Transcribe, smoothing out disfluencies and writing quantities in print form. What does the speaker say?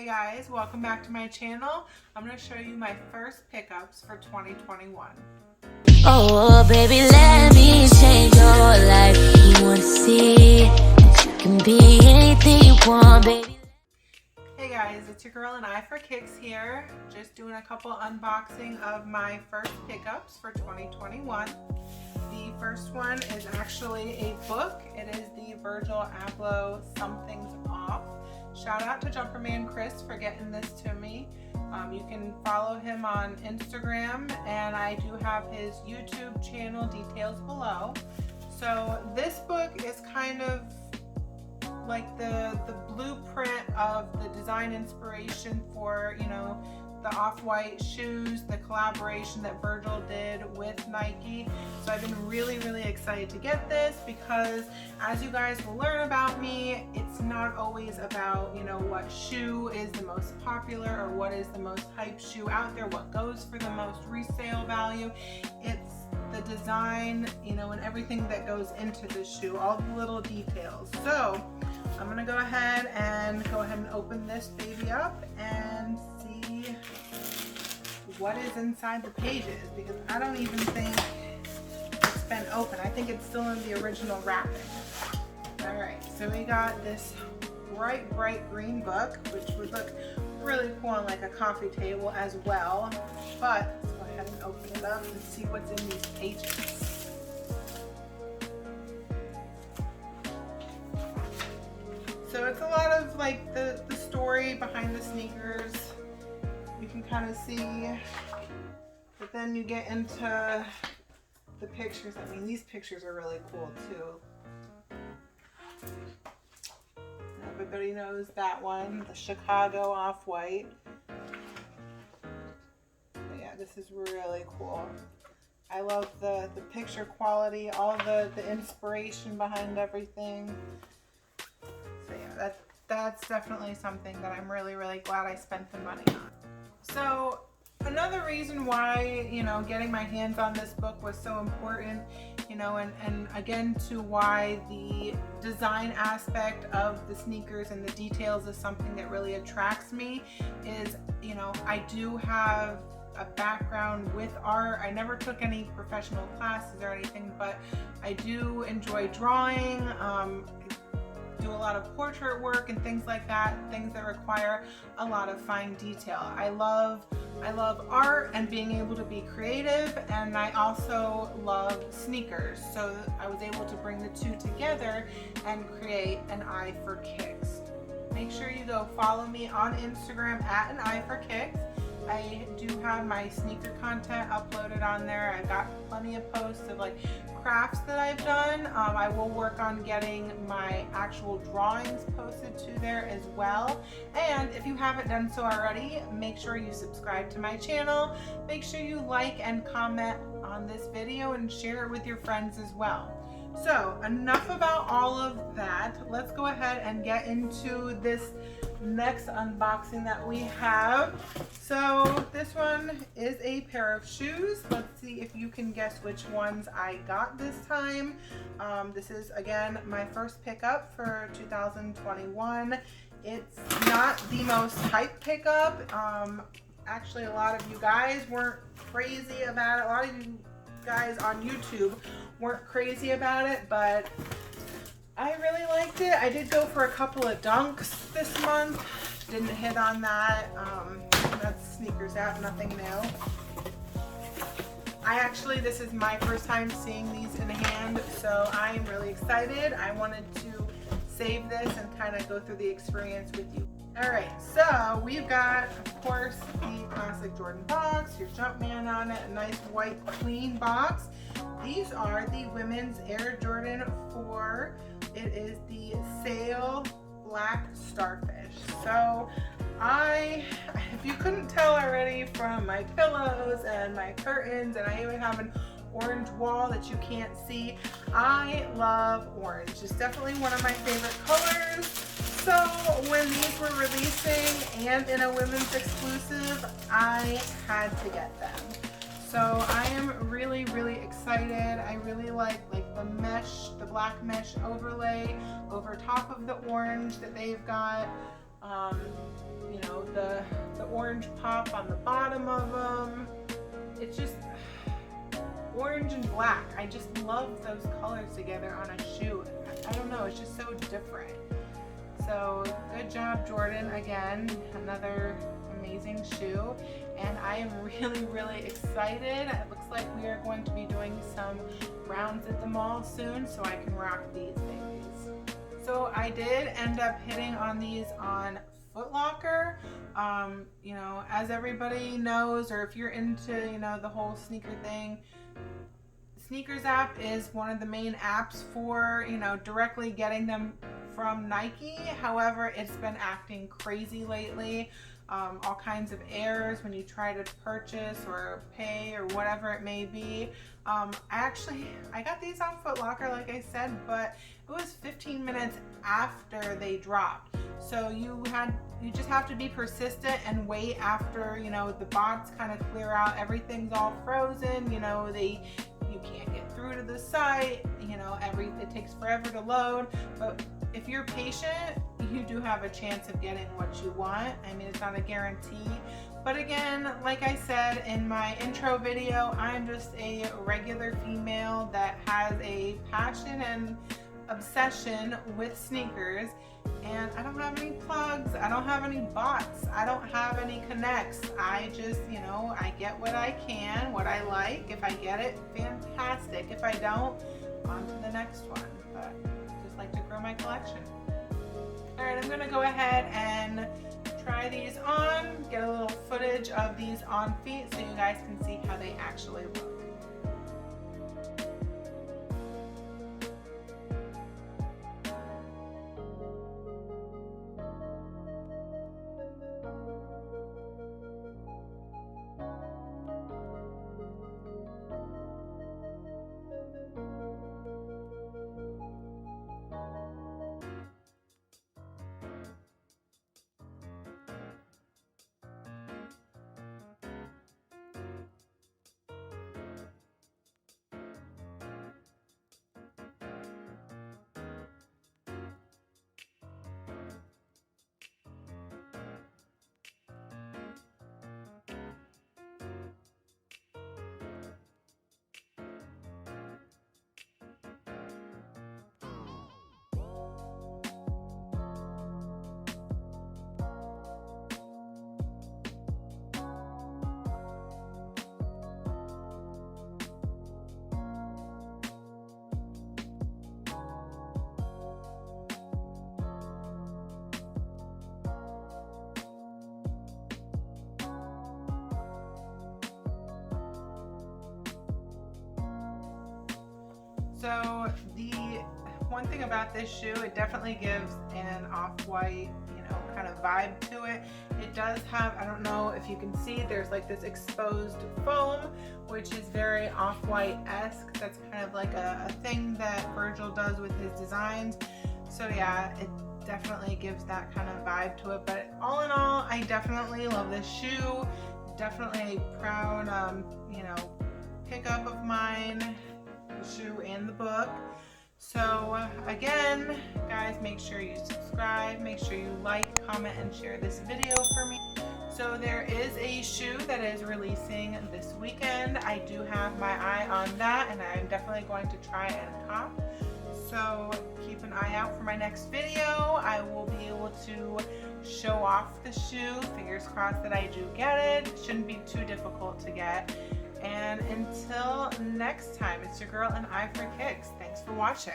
Hey guys, welcome back to my channel. I'm going to show you my first pickups for 2021. Oh baby, let me change your life. You want to see that you can be anything you want, baby. Hey guys, it's your girl and I for Kicks here. Just doing a couple unboxing of my first pickups for 2021. The first one is actually a book. It is the Virgil Abloh Something's Off. Shout out to JumperManKris for getting this to me. You can follow him on Instagram, and I do have his YouTube channel details below. So this book is kind of like the blueprint of the design inspiration for, you know, the off-white shoes, the collaboration that Virgil did with Nike. So I've been really excited to get this because, as you guys will learn about me, it's not always about, you know, what shoe is the most popular or what is the most hype shoe out there, what goes for the most resale value. It's the design, you know, and everything that goes into the shoe, all the little details. So I'm gonna go ahead and open this baby up and see what is inside the pages, because I don't even think it's been open. I think it's still in the original wrapping. All right, so we got this bright green book, which would look really cool on like a coffee table as well. But let's go ahead and open it up and see what's in these pages. So it's a lot of like the story behind the sneakers. You can kind of see, but then you get into the pictures. I mean, these pictures are really cool too. Everybody knows that one, the Chicago off-white. Yeah, this is really cool. I love the picture quality, all the inspiration behind everything. So yeah, that's definitely something that I'm really glad I spent the money on. So another reason why, you know, getting my hands on this book was so important, you know, and again to why the design aspect of the sneakers and the details is something that really attracts me is, you know, I do have a background with art. I never took any professional classes or anything, but I do enjoy drawing. Do a lot of portrait work and things like that, things that require a lot of fine detail. I love art and being able to be creative, and I also love sneakers. So I was able to bring the two together and create an eye for kicks. Make sure you go follow me on Instagram at an eye for kicks. I do have my sneaker content uploaded on there. I've got plenty of posts of like crafts that I've done. I will work on getting my actual drawings posted to there as well. And if you haven't done so already, make sure you subscribe to my channel. Make sure you like and comment on this video and share it with your friends as well. So enough about all of that. Let's go ahead and get into this next unboxing that we have. So this one is a pair of shoes. Let's see if you can guess which ones I got this time. This is again my first pickup for 2021. It's not the most hype pickup. Actually, a lot of you guys weren't crazy about it. A lot of you guys on YouTube weren't crazy about it, but I really liked it. I did go for a couple of dunks this month. Didn't hit on that. That's sneakers out, nothing new. This is my first time seeing these in hand, so I'm really excited. I wanted to save this and kind of go through the experience with you. All right, so we've got, of course, the classic Jordan box, your Jumpman on it, a nice white clean box. These are the women's Air Jordan 4. It is the Sail Black Starfish. So if you couldn't tell already from my pillows and my curtains, and I even have an orange wall that you can't see, I love orange. It's definitely one of my favorite colors. So when these were releasing and in a women's exclusive, I had to get them. So I am really excited. I really like the mesh, the black mesh overlay over top of the orange that they've got. You know, orange pop on the bottom of them. It's just orange and black. I just love those colors together on a shoe. I don't know, it's just so different. So good job, Jordan. Again, another amazing shoe. And I am really, really excited. It looks like we are going to be doing some rounds at the mall soon, so I can rock these babies. So I did end up hitting on these on Foot Locker. You know, as everybody knows, or if you're into, you know, the whole sneaker thing, Sneakers app is one of the main apps for, you know, directly getting them from Nike. However, it's been acting crazy lately. All kinds of errors when you try to purchase or pay or whatever it may be. I got these on Foot Locker, like I said, but it was 15 minutes after they dropped. So you just have to be persistent and wait after, you know, the bots kind of clear out, everything's all frozen, you know, you can't get through to the site, you know, it takes forever to load. But if you're patient, you do have a chance of getting what you want. I mean, it's not a guarantee. But again, like I said in my intro video, I'm just a regular female that has a passion and obsession with sneakers. And I don't have any plugs, I don't have any bots, I don't have any connects. I just, you know, I get what I can, what I like. If I get it, fantastic. If I don't, on to the next one. But I just like to grow my collection. All right, I'm gonna go ahead and try these on, get a little footage of these on feet so you guys can see how they actually look. So the one thing about this shoe, it definitely gives an off-white, you know, kind of vibe to it. It does have, I don't know if you can see, there's like this exposed foam, which is very off-white-esque. That's kind of like a thing that Virgil does with his designs. So yeah, it definitely gives that kind of vibe to it. But all in all, I definitely love this shoe. Definitely a proud, you know, pickup of mine. Shoe and the book. So again, guys, make sure you subscribe, make sure you like, comment, and share this video for me. So there is a shoe that is releasing this weekend. I do have my eye on that, and I'm definitely going to try and cop. So keep an eye out for my next video. I will be able to show off the shoe. Fingers crossed that I do get it. It shouldn't be too difficult to get. And until next time, it's your girl and I for Kicks. Thanks for watching.